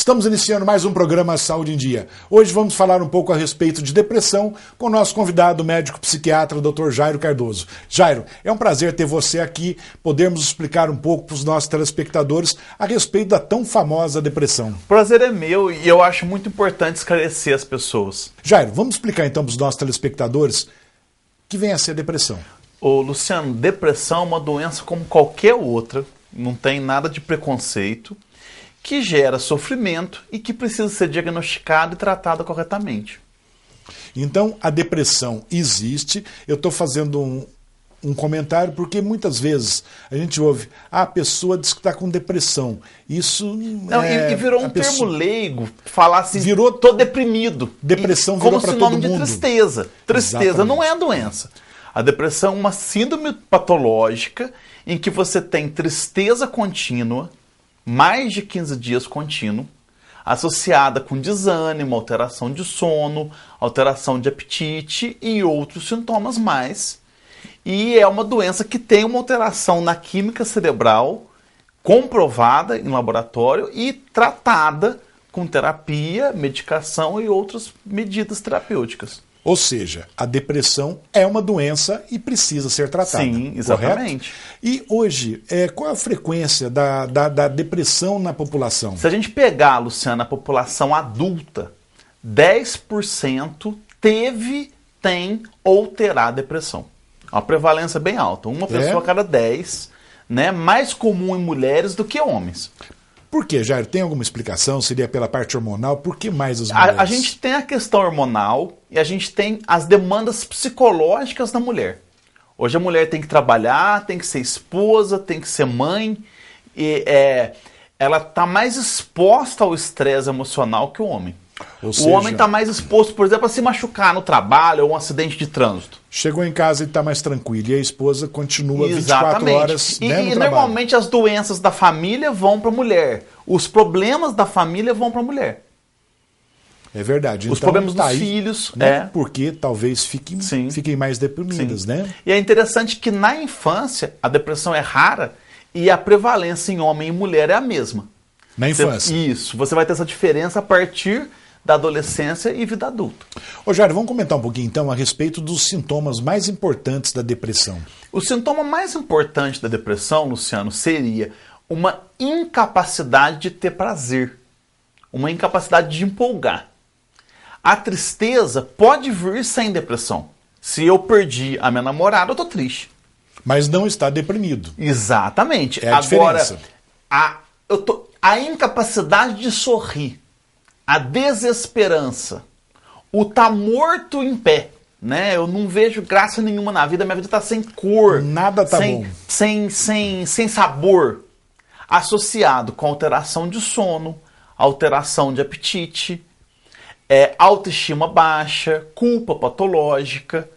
Estamos iniciando mais um programa Saúde em Dia. Hoje vamos falar um pouco a respeito de depressão com o nosso convidado médico psiquiatra, Dr. Jairo Cardoso. Jairo, é um prazer ter você aqui, podermos explicar um pouco para os nossos telespectadores a respeito da tão famosa depressão. O prazer é meu e eu acho muito importante esclarecer as pessoas. Jairo, vamos explicar então para os nossos telespectadores que vem a ser a depressão. Ô, Luciano, depressão é uma doença como qualquer outra, não tem nada de preconceito, que gera sofrimento e que precisa ser diagnosticada e tratada corretamente. Então, a depressão existe. Eu estou fazendo um comentário porque muitas vezes a gente ouve, a pessoa diz que está com depressão. Isso não, e virou um termo leigo, falar assim, tô deprimido. Depressão virou para todo mundo. Como sinônimo de tristeza. Tristeza Exatamente. Não é a doença. A depressão é uma síndrome patológica em que você tem tristeza contínua, mais de 15 dias contínuo, associada com desânimo, alteração de sono, alteração de apetite e outros sintomas mais. E é uma doença que tem uma alteração na química cerebral, comprovada em laboratório e tratada com terapia, medicação e outras medidas terapêuticas. Ou seja, a depressão é uma doença e precisa ser tratada. Sim, exatamente. Correto? E hoje, qual a frequência da depressão na população? Se a gente pegar, Luciano, a população adulta, 10% teve, tem ou terá depressão. Uma prevalência bem alta. Uma pessoa a cada 10, né? Mais comum em mulheres do que homens. Por quê, Jairo? Tem alguma explicação? Seria pela parte hormonal? Por que mais as mulheres? A gente tem a questão hormonal e a gente tem as demandas psicológicas da mulher. Hoje a mulher tem que trabalhar, tem que ser esposa, tem que ser mãe. E, ela está mais exposta ao estresse emocional que o homem. O homem está mais exposto, por exemplo, a se machucar no trabalho ou um acidente de trânsito. Chegou em casa e está mais tranquilo. E a esposa continua 24 horas no trabalho. Normalmente as doenças da família vão para a mulher. Os problemas da família vão para a mulher. É verdade. Os problemas dos filhos. Né? Porque talvez fiquem mais deprimidas, né? E é interessante que na infância a depressão é rara e a prevalência em homem e mulher é a mesma. Na infância. Isso. Você vai ter essa diferença a partir da adolescência e vida adulta. Ô Jairo, vamos comentar um pouquinho então a respeito dos sintomas mais importantes da depressão. O sintoma mais importante da depressão, Luciano, seria uma incapacidade de ter prazer, uma incapacidade de empolgar. A tristeza pode vir sem depressão. Se eu perdi a minha namorada, eu tô triste. Mas não está deprimido. Exatamente. É a diferença. A incapacidade de sorrir, a desesperança, o tá morto em pé, né? Eu não vejo graça nenhuma na vida, minha vida tá sem cor. Nada tá bom. Sem sabor. Associado com alteração de sono, alteração de apetite, autoestima baixa, culpa patológica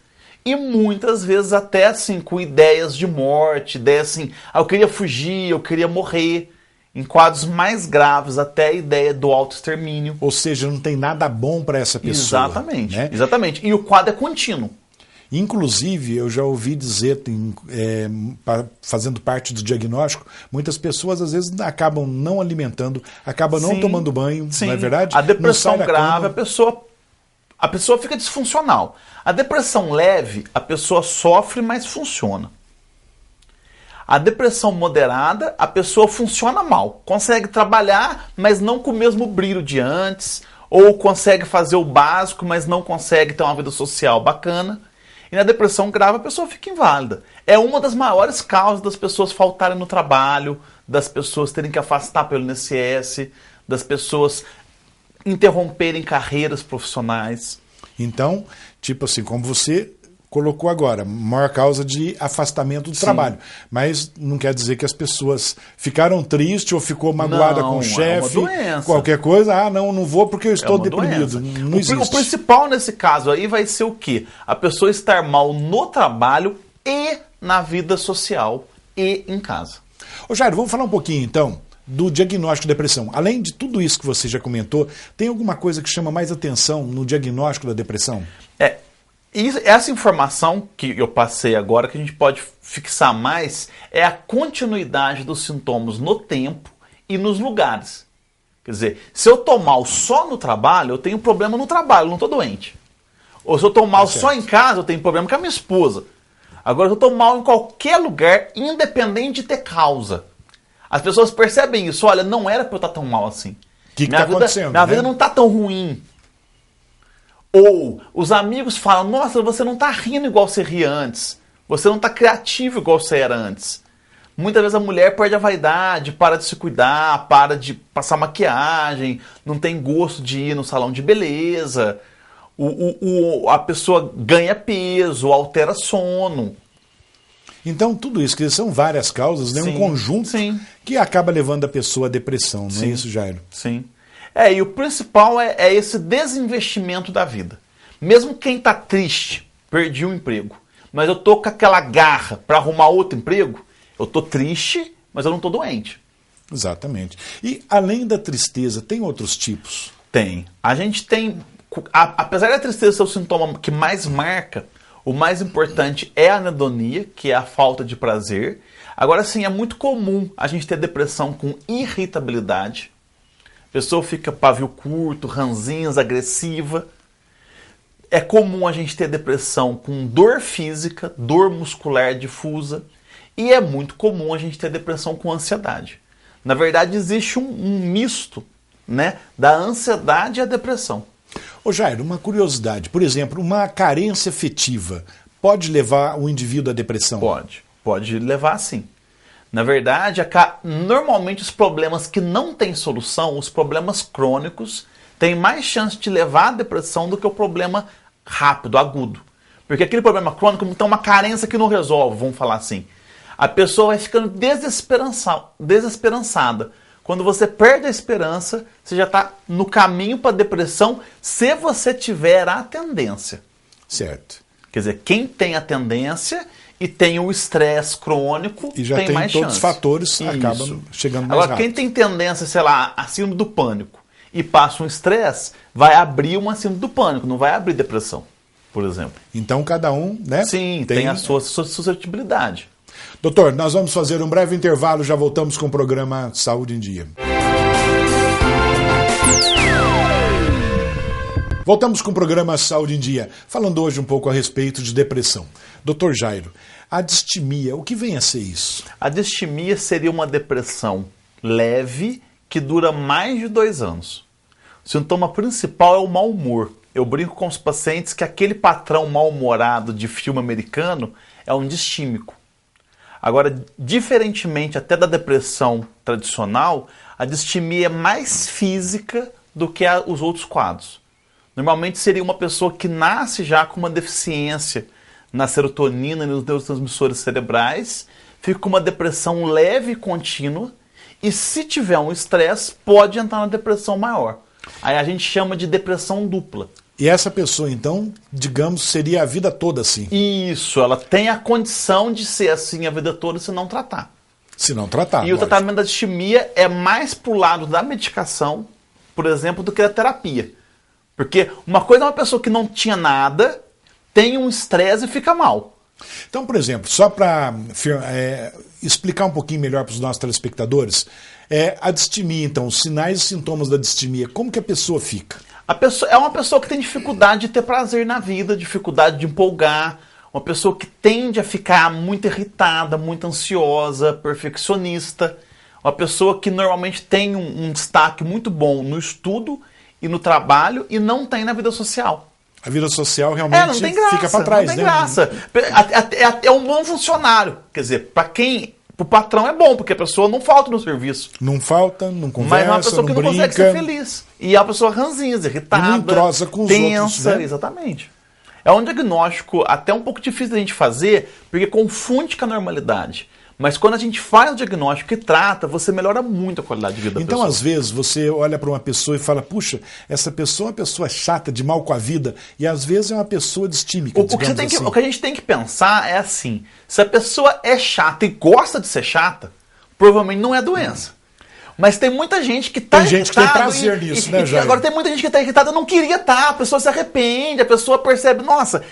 e muitas vezes até assim com ideias de morte, ideias assim, eu queria fugir, eu queria morrer. Em quadros mais graves, até a ideia do autoextermínio. Ou seja, não tem nada bom para essa pessoa. Exatamente, né? Exatamente. E o quadro é contínuo. Inclusive, eu já ouvi dizer, fazendo parte do diagnóstico, muitas pessoas às vezes acabam não alimentando, acabam não tomando banho, não é verdade? A depressão grave, a pessoa fica disfuncional. A depressão leve, a pessoa sofre, mas funciona. A depressão moderada, a pessoa funciona mal. Consegue trabalhar, mas não com o mesmo brilho de antes. Ou consegue fazer o básico, mas não consegue ter uma vida social bacana. E na depressão grave, a pessoa fica inválida. É uma das maiores causas das pessoas faltarem no trabalho, das pessoas terem que afastar pelo INSS, das pessoas interromperem carreiras profissionais. Então, tipo assim, como você colocou agora, maior causa de afastamento do trabalho. Mas não quer dizer que as pessoas ficaram tristes ou ficou magoada com o chefe, qualquer coisa. Não vou porque eu estou deprimido. Não existe. O principal nesse caso aí vai ser o quê? A pessoa estar mal no trabalho e na vida social e em casa. Ô Jairo, vamos falar um pouquinho então do diagnóstico de depressão. Além de tudo isso que você já comentou, tem alguma coisa que chama mais atenção no diagnóstico da depressão? Essa informação que eu passei agora, que a gente pode fixar mais, é a continuidade dos sintomas no tempo e nos lugares. Quer dizer, se eu tô mal só no trabalho, eu tenho problema no trabalho, não tô doente. Ou se eu tô mal só em casa, eu tenho problema com a minha esposa. Agora, se eu tô mal em qualquer lugar, independente de ter causa. As pessoas percebem isso. Olha, não era pra eu estar tão mal assim. O que tá acontecendo? Minha vida não tá tão ruim. Ou os amigos falam, nossa, você não tá rindo igual você ria antes. Você não tá criativo igual você era antes. Muitas vezes a mulher perde a vaidade, para de se cuidar, para de passar maquiagem, não tem gosto de ir no salão de beleza. A pessoa ganha peso, altera sono. Então, tudo isso, que são várias causas, né? Um conjunto que acaba levando a pessoa à depressão, não é isso, Jairo? Sim. E o principal é esse desinvestimento da vida. Mesmo quem está triste, perdi o emprego, mas eu tô com aquela garra para arrumar outro emprego, eu tô triste, mas eu não tô doente. Exatamente. E além da tristeza, tem outros tipos? Tem. A gente tem, apesar da tristeza ser o sintoma que mais marca, o mais importante é a anedonia, que é a falta de prazer. Agora sim, é muito comum a gente ter depressão com irritabilidade. A pessoa fica pavio curto, ranzinhas, agressiva. É comum a gente ter depressão com dor física, dor muscular difusa. E é muito comum a gente ter depressão com ansiedade. Na verdade, existe um misto, né, da ansiedade e a depressão. Ô Jairo, uma curiosidade. Por exemplo, uma carência afetiva pode levar o indivíduo à depressão? Pode levar sim. Na verdade, normalmente os problemas que não têm solução, os problemas crônicos, têm mais chance de levar à depressão do que o problema rápido, agudo. Porque aquele problema crônico tem uma carência que não resolve, vamos falar assim. A pessoa vai ficando desesperançada. Quando você perde a esperança, você já está no caminho para a depressão, se você tiver a tendência. Certo. Quer dizer, quem tem a tendência e tem o estresse crônico, e já tem mais chance. Todos os fatores acabam chegando mais Agora, rápido. quem tem tendência, sei lá, a síndrome do pânico e passa um estresse, vai abrir uma síndrome do pânico, não vai abrir depressão, por exemplo. Então, cada um, né? Sim, tem a sua suscetibilidade. Doutor, nós vamos fazer um breve intervalo, já voltamos com o programa Saúde em Dia. Voltamos com o programa Saúde em Dia, falando hoje um pouco a respeito de depressão. Doutor Jairo, a distimia, o que vem a ser isso? A distimia seria uma depressão leve que dura mais de 2 anos. O sintoma principal é o mau humor. Eu brinco com os pacientes que aquele patrão mal-humorado de filme americano é um distímico. Agora, diferentemente até da depressão tradicional, a distimia é mais física do que os outros quadros. Normalmente seria uma pessoa que nasce já com uma deficiência na serotonina e nos neurotransmissores cerebrais, fica com uma depressão leve e contínua, e se tiver um estresse, pode entrar na depressão maior. Aí a gente chama de depressão dupla. E essa pessoa, então, digamos, seria a vida toda assim? Isso, ela tem a condição de ser assim a vida toda se não tratar. Se não tratar, E lógico. O tratamento da distimia é mais pro lado da medicação, por exemplo, do que da terapia. Porque uma coisa é uma pessoa que não tinha nada, tem um estresse e fica mal. Então, por exemplo, só para explicar um pouquinho melhor para os nossos telespectadores, a distimia, então, os sinais e sintomas da distimia, como que a pessoa fica? A pessoa é uma pessoa que tem dificuldade de ter prazer na vida, dificuldade de empolgar, uma pessoa que tende a ficar muito irritada, muito ansiosa, perfeccionista, uma pessoa que normalmente tem um destaque muito bom no estudo e no trabalho e não tem na vida social. A vida social realmente não tem graça, fica para trás, não tem né? graça. É um bom funcionário. Quer dizer, pro patrão é bom, porque a pessoa não falta no serviço. Não falta, não conversa, mas é uma pessoa que não brinca, consegue ser feliz. E é uma pessoa ranzinha, irritada, e não entrosa com os tensa, outros, né? Exatamente. É um diagnóstico até um pouco difícil da gente fazer, porque confunde com a normalidade. Mas quando a gente faz o diagnóstico e trata, você melhora muito a qualidade de vida da pessoa. Então, às vezes, você olha para uma pessoa e fala, puxa, essa pessoa é uma pessoa chata, de mal com a vida, e às vezes é uma pessoa distímica, o que a gente tem que pensar é assim, se a pessoa é chata e gosta de ser chata, provavelmente não é doença. Mas tem muita gente que está irritada. Tem gente que tem prazer nisso, né, Jair? Agora tem muita gente que está irritada, não queria estar, a pessoa se arrepende, a pessoa percebe, nossa,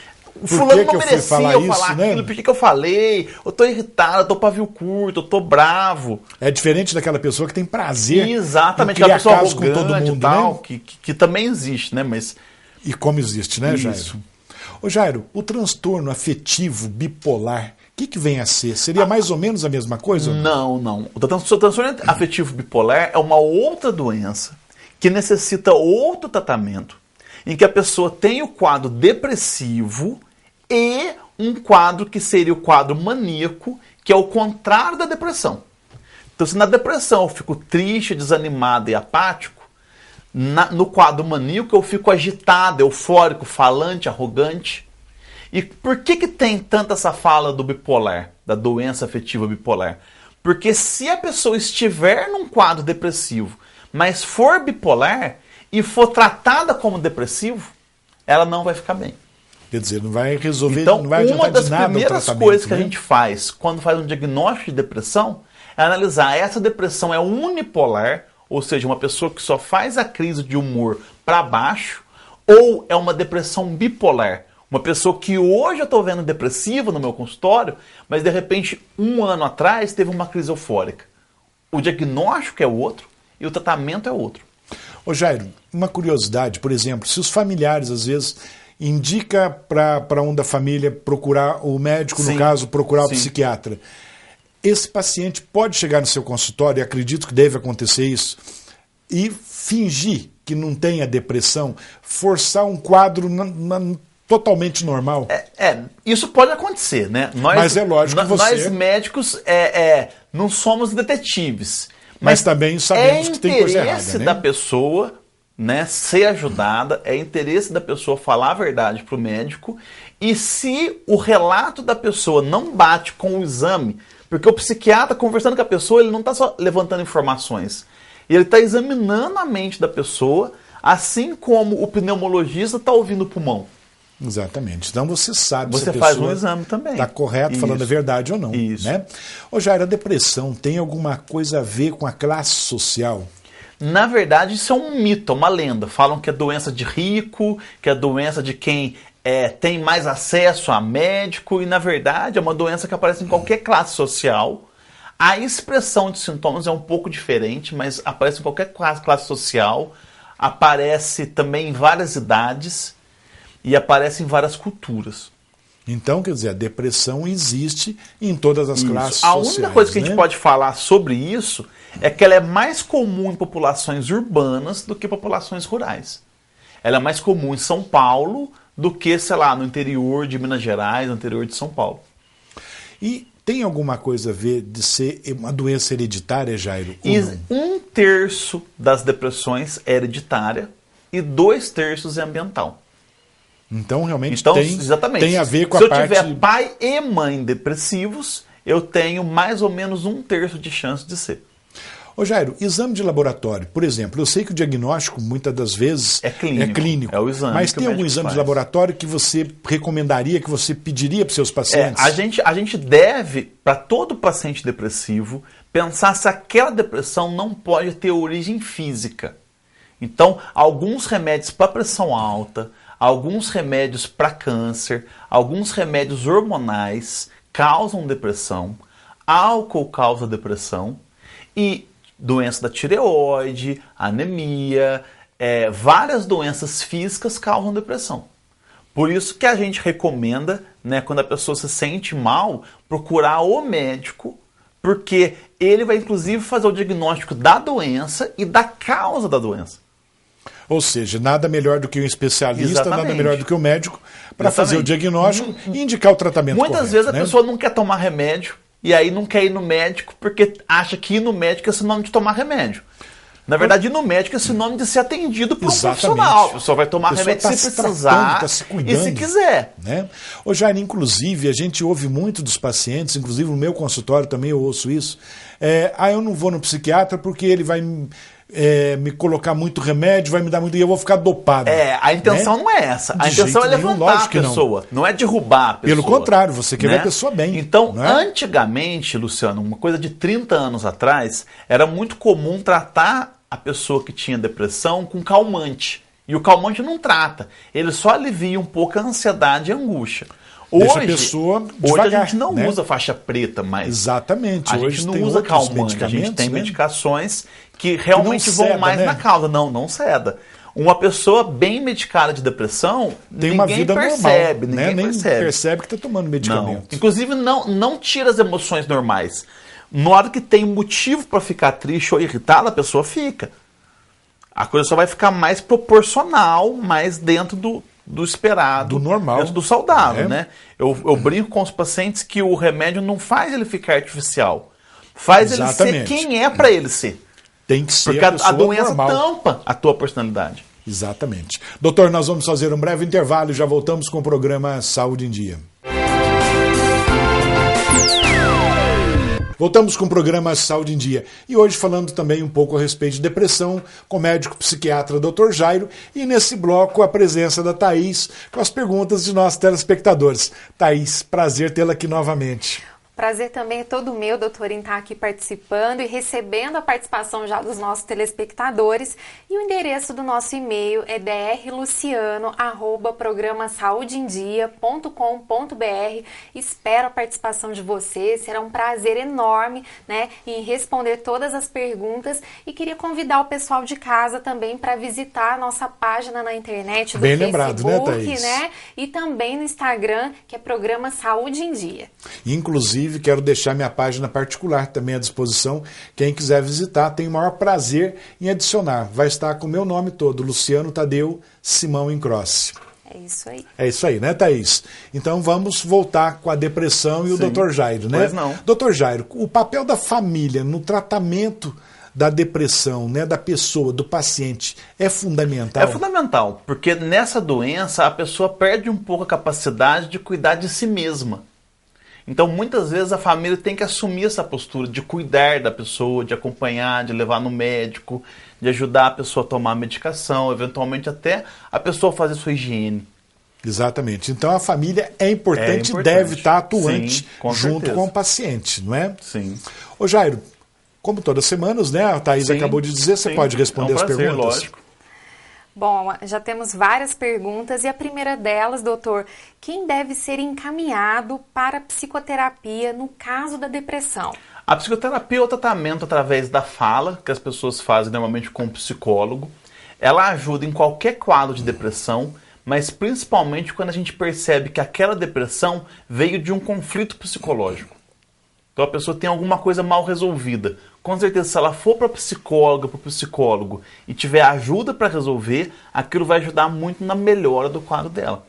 o fulano não que eu fui merecia falar eu isso, falar né? aquilo, por que eu falei? Eu tô irritado, eu tô pavio curto, eu tô bravo. É diferente daquela pessoa que tem prazer Exatamente, em criar aquela pessoa caso com todo arrogante mundo, e tal, né? que também existe, né? Mas E como existe, né, Jairo? Isso. Ô Jairo, o transtorno afetivo bipolar, o que vem a ser? Seria mais ou menos a mesma coisa? ou não? não. O transtorno afetivo bipolar é uma outra doença que necessita outro tratamento, em que a pessoa tem o quadro depressivo e um quadro que seria o quadro maníaco, que é o contrário da depressão. Então, se na depressão eu fico triste, desanimado e apático, no quadro maníaco eu fico agitado, eufórico, falante, arrogante. E por que tem tanta essa fala do bipolar, da doença afetiva bipolar? Porque se a pessoa estiver num quadro depressivo, mas for bipolar e for tratada como depressivo, ela não vai ficar bem. Quer dizer, não vai resolver, Então, não vai adiantar uma das de nada o primeiras tratamento, coisas que a né? gente faz quando faz um diagnóstico de depressão é analisar essa depressão é unipolar, ou seja, uma pessoa que só faz a crise de humor para baixo, ou é uma depressão bipolar. Uma pessoa que hoje eu estou vendo depressiva no meu consultório, mas de repente, um ano atrás, teve uma crise eufórica. O diagnóstico é outro e o tratamento é outro. Ô Jairo, uma curiosidade, por exemplo, se os familiares às vezes indica para um da família procurar o médico, no Sim, caso, procurar o sim. psiquiatra, esse paciente pode chegar no seu consultório, e acredito que deve acontecer isso, e fingir que não tenha depressão, forçar um quadro totalmente normal. Isso pode acontecer, né? Mas é lógico que você- Nós médicos não somos detetives. Mas também sabemos que tem coisa errada, É interesse né? da pessoa, né, ser ajudada, é interesse da pessoa falar a verdade para o médico, e se o relato da pessoa não bate com o exame, porque o psiquiatra, conversando com a pessoa, ele não está só levantando informações, ele está examinando a mente da pessoa, assim como o pneumologista está ouvindo o pulmão. Exatamente. Então você sabe Você se a faz pessoa um exame também. está correto, falando a Isso. verdade ou não. Isso. Né? Ô Jairo, a depressão tem alguma coisa a ver com a classe social? Na verdade, isso é um mito, é uma lenda. Falam que é doença de rico, que é doença de quem tem mais acesso a médico, e na verdade é uma doença que aparece em qualquer classe social. A expressão de sintomas é um pouco diferente, mas aparece em qualquer classe social, aparece também em várias idades e aparece em várias culturas. Então, quer dizer, a depressão existe em todas as classes A sociais. única coisa que a né? gente pode falar sobre isso é que ela é mais comum em populações urbanas do que populações rurais. Ela é mais comum em São Paulo do que, sei lá, no interior de Minas Gerais, no interior de São Paulo. E tem alguma coisa a ver de ser uma doença hereditária, Jairo? ou E não? 1/3 das depressões é hereditária e 2/3 é ambiental. Então, realmente Então, tem, exatamente. tem a ver com Se a eu parte... tiver pai e mãe depressivos, eu tenho mais ou menos 1/3 de chance de ser. Ô Jairo, exame de laboratório, por exemplo, eu sei que o diagnóstico muitas das vezes É clínico. É o exame mas que o tem algum médico exame de faz. laboratório que você recomendaria, que você pediria para os seus pacientes? A gente deve, para todo paciente depressivo, pensar se aquela depressão não pode ter origem física. Então, alguns remédios para pressão alta, alguns remédios para câncer, alguns remédios hormonais causam depressão, álcool causa depressão e doença da tireoide, anemia, várias doenças físicas causam depressão. Por isso que a gente recomenda, né, quando a pessoa se sente mal, procurar o médico, porque ele vai inclusive fazer o diagnóstico da doença e da causa da doença. Ou seja, nada melhor do que um especialista, Exatamente. nada melhor do que o médico para fazer o Exatamente. diagnóstico e indicar o tratamento Muitas correto, vezes a né? pessoa não quer tomar remédio e aí não quer ir no médico porque acha que ir no médico é sinônimo de tomar remédio. Na verdade, ir no médico é sinônimo de ser atendido por um Exatamente. profissional. A pessoa vai tomar A pessoa remédio tá se se precisar tratando, tá se e cuidando. se quiser. Né? Ô Jair, inclusive, a gente ouve muito dos pacientes, inclusive no meu consultório também eu ouço isso, eu não vou no psiquiatra porque ele vai me colocar muito remédio, vai me dar muito e eu vou ficar dopado. A intenção né? não é essa. A De intenção é jeito nenhum, levantar a lógico que não. pessoa, não é derrubar a pessoa. Pelo contrário, você quer ver a pessoa bem, Então, não é? antigamente, Luciano, uma coisa de 30 anos atrás, era muito comum tratar a pessoa que tinha depressão com calmante. E o calmante não trata, ele só alivia um pouco a ansiedade e a angústia. Deixa a pessoa devagar, hoje a gente não né? usa faixa preta mais. Exatamente. A Hoje gente não tem usa outros calmante, a gente tem né? medicações que realmente não vão ceda, mais né? na causa. Não ceda. Uma pessoa bem medicada de depressão, tem uma vida percebe, normal, ninguém né? percebe. Nem percebe que está tomando medicamento. Não. Inclusive, não tira as emoções normais. Na hora que tem motivo para ficar triste ou irritado, a pessoa fica. A coisa só vai ficar mais proporcional, mais dentro do esperado. Do normal. Dentro do saudável, É. né? Eu brinco com os pacientes que o remédio não faz ele ficar artificial. Faz Exatamente. ele ser quem é para ele ser. Tem que ser Porque a a pessoa doença normal. tampa a tua personalidade. Exatamente. Doutor, nós vamos fazer um breve intervalo e já voltamos com o programa Saúde em Dia. Voltamos com o programa Saúde em Dia e hoje falando também um pouco a respeito de depressão com o médico psiquiatra Dr. Jairo e nesse bloco a presença da Thaís com as perguntas de nossos telespectadores. Thaís, prazer tê-la aqui novamente. Prazer também é todo meu, doutor, em estar aqui participando e recebendo a participação já dos nossos telespectadores. E o endereço do nosso e-mail é drluciano@programasaudeendia.com.br. Espero a participação de vocês, será um prazer enorme, né, em responder todas as perguntas. E queria convidar o pessoal de casa também para visitar a nossa página na internet do Bem Facebook, lembrado, né, Thaís? né? E também no Instagram, que é Programa Saúde em Dia. Inclusive, quero deixar minha página particular também à disposição. Quem quiser visitar, tem o maior prazer em adicionar. Vai estar com o meu nome todo, Luciano Tadeu Simão Incrossi. É isso aí. É isso aí, né, Thaís? Então vamos voltar com a depressão e o Sim. Dr. Jairo, né? Pois não. Dr. Jairo, o papel da família no tratamento da depressão, né, da pessoa, do paciente, é fundamental? É fundamental, porque nessa doença a pessoa perde um pouco a capacidade de cuidar de si mesma. Então, muitas vezes a família tem que assumir essa postura de cuidar da pessoa, de acompanhar, de levar no médico, de ajudar a pessoa a tomar a medicação, eventualmente até a pessoa fazer sua higiene. Exatamente. Então a família é importante, importante. deve estar atuante Sim, com junto certeza. com o paciente, não é? Sim. Ô Jairo, como todas as semanas, né? A Thaís Sim, acabou de dizer, você sim. pode responder É um as prazer, perguntas? lógico. Bom, já temos várias perguntas e a primeira delas, doutor, quem deve ser encaminhado para a psicoterapia no caso da depressão? A psicoterapia é o tratamento através da fala, que as pessoas fazem normalmente com um psicólogo. Ela ajuda em qualquer quadro de depressão, mas principalmente quando a gente percebe que aquela depressão veio de um conflito psicológico. Então a pessoa tem alguma coisa mal resolvida. Com certeza, se ela for para a psicóloga, para o psicólogo e tiver ajuda para resolver, aquilo vai ajudar muito na melhora do quadro dela.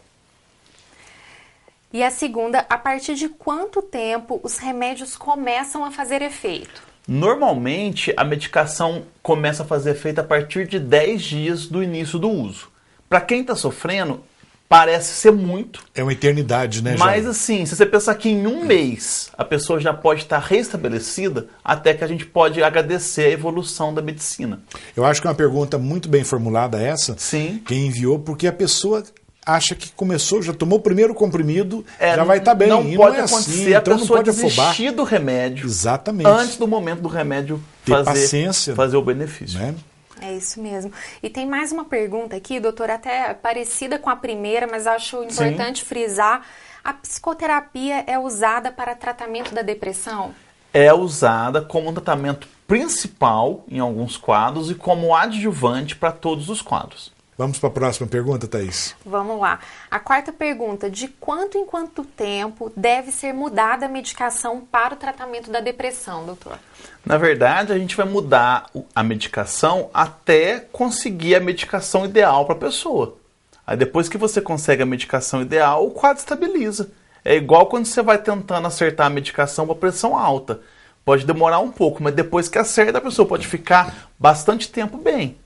E a segunda, a partir de quanto tempo os remédios começam a fazer efeito? Normalmente, a medicação começa a fazer efeito a partir de 10 dias do início do uso. Para quem está sofrendo, parece ser muito. É uma eternidade, né, Mas Jairo? assim, se você pensar que em um mês a pessoa já pode estar restabelecida, até que a gente pode agradecer a evolução da medicina. Eu acho que é uma pergunta muito bem formulada essa, Sim. quem enviou, porque a pessoa acha que começou, já tomou o primeiro comprimido, já vai estar bem. Não E pode é acontecer assim, a então não pessoa pode afobar. desistir do remédio Exatamente. antes do momento do remédio Ter paciência, fazer o benefício. né? É isso mesmo. E tem mais uma pergunta aqui, doutor, até parecida com a primeira, mas acho importante frisar. A psicoterapia é usada para tratamento da depressão? É usada como um tratamento principal em alguns quadros e como adjuvante para todos os quadros. Vamos para a próxima pergunta, Thaís? Vamos lá. A quarta pergunta, de quanto em quanto tempo deve ser mudada a medicação para o tratamento da depressão, doutor? Na verdade, a gente vai mudar a medicação até conseguir a medicação ideal para a pessoa. Aí depois que você consegue a medicação ideal, o quadro estabiliza. É igual quando você vai tentando acertar a medicação para pressão alta. Pode demorar um pouco, mas depois que acerta, a pessoa pode ficar bastante tempo bem.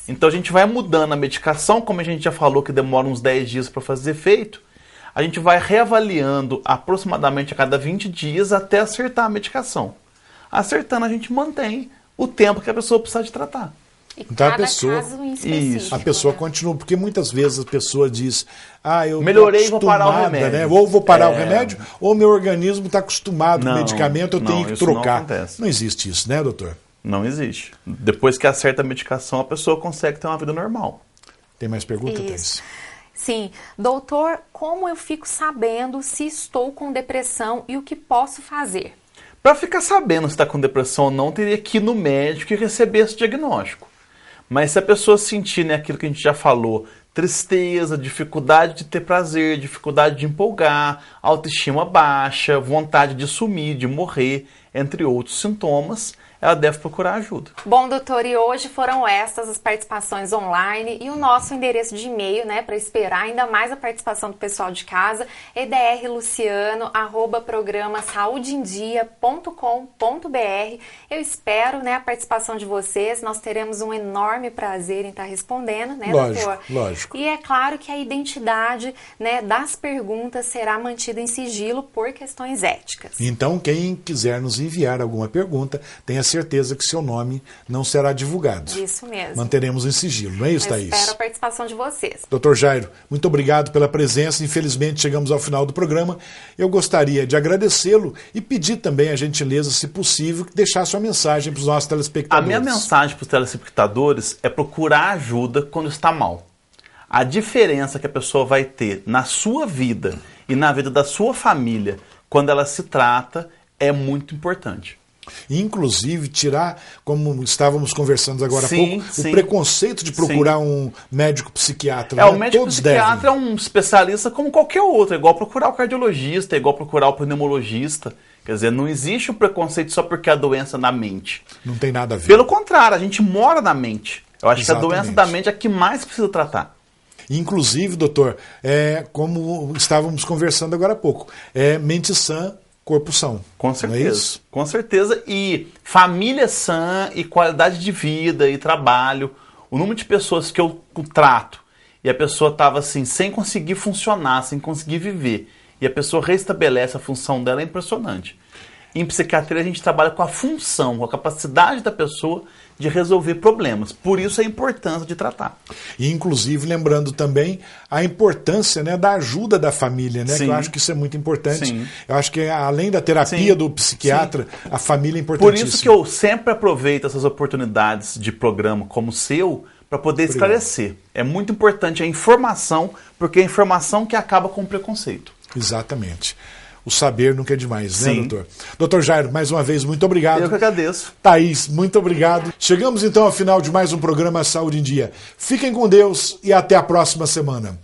Então a gente vai mudando a medicação, como a gente já falou que demora uns 10 dias para fazer efeito, a gente vai reavaliando aproximadamente a cada 20 dias até acertar a medicação. Acertando, a gente mantém o tempo que a pessoa precisa de tratar. E Então, a cada pessoa- caso em específico, A pessoa né? continua, porque muitas vezes a pessoa diz, eu Melhorei, tô vou parar o acostumada, remédio. né? Ou vou parar o É. remédio, ou meu organismo está acostumado com o Não, medicamento, eu não, tenho que isso não trocar. acontece. Não existe isso, né, doutor? Não existe. Depois que acerta a medicação, a pessoa consegue ter uma vida normal. Tem mais pergunta, Isso. Thaís? Sim. Doutor, como eu fico sabendo se estou com depressão e o que posso fazer? Para ficar sabendo se está com depressão ou não, teria que ir no médico e receber esse diagnóstico. Mas se a pessoa sentir, né, aquilo que a gente já falou, tristeza, dificuldade de ter prazer, dificuldade de empolgar, autoestima baixa, vontade de sumir, de morrer, entre outros sintomas, ela deve procurar ajuda. Bom, doutor, e hoje foram estas as participações online e o nosso endereço de e-mail, né, para esperar ainda mais a participação do pessoal de casa, edrluciano@programa-saudeemdia.com.br. Eu espero, né, a participação de vocês, nós teremos um enorme prazer em estar respondendo, né, doutor? Lógico. E é claro que a identidade, né, das perguntas será mantida em sigilo por questões éticas. Então, quem quiser nos enviar alguma pergunta, tenha certeza que seu nome não será divulgado. Isso mesmo. Manteremos em sigilo, não é isso, Thaís? Espero a participação de vocês. Dr. Jairo, muito obrigado pela presença. Infelizmente, chegamos ao final do programa. Eu gostaria de agradecê-lo e pedir também a gentileza, se possível, que deixasse uma mensagem para os nossos telespectadores. A minha mensagem para os telespectadores é procurar ajuda quando está mal. A diferença que a pessoa vai ter na sua vida e na vida da sua família quando ela se trata é muito importante. Inclusive, tirar, como estávamos conversando agora há pouco, o preconceito de procurar um médico psiquiatra. O médico psiquiatra é um especialista como qualquer outro, é igual procurar o cardiologista, é igual procurar o pneumologista. Quer dizer, não existe o preconceito só porque a doença é na mente. Não tem nada a ver. Pelo contrário, a gente mora na mente. Eu acho que a doença da mente é a que mais precisa tratar. Inclusive, doutor, como estávamos conversando agora há pouco, mente sã, corpo são. Com certeza. Não é isso? Com certeza. E família sã, e qualidade de vida, e trabalho. O número de pessoas que eu trato e a pessoa estava assim, sem conseguir funcionar, sem conseguir viver, e a pessoa restabelece a função dela, é impressionante. Em psiquiatria a gente trabalha com a função, com a capacidade da pessoa de resolver problemas. Por isso a importância de tratar. E inclusive lembrando também a importância, né, da ajuda da família, né? Sim. Que eu acho que isso é muito importante. Sim. Eu acho que além da terapia do psiquiatra, a família é importantíssima. Por isso que eu sempre aproveito essas oportunidades de programa como o seu para poder esclarecer. É muito importante a informação, porque é a informação que acaba com o preconceito. Exatamente. O saber nunca é demais, né, doutor? Doutor Jairo, mais uma vez, muito obrigado. Eu que agradeço. Thaís, muito obrigado. Chegamos então ao final de mais um programa Saúde em Dia. Fiquem com Deus e até a próxima semana.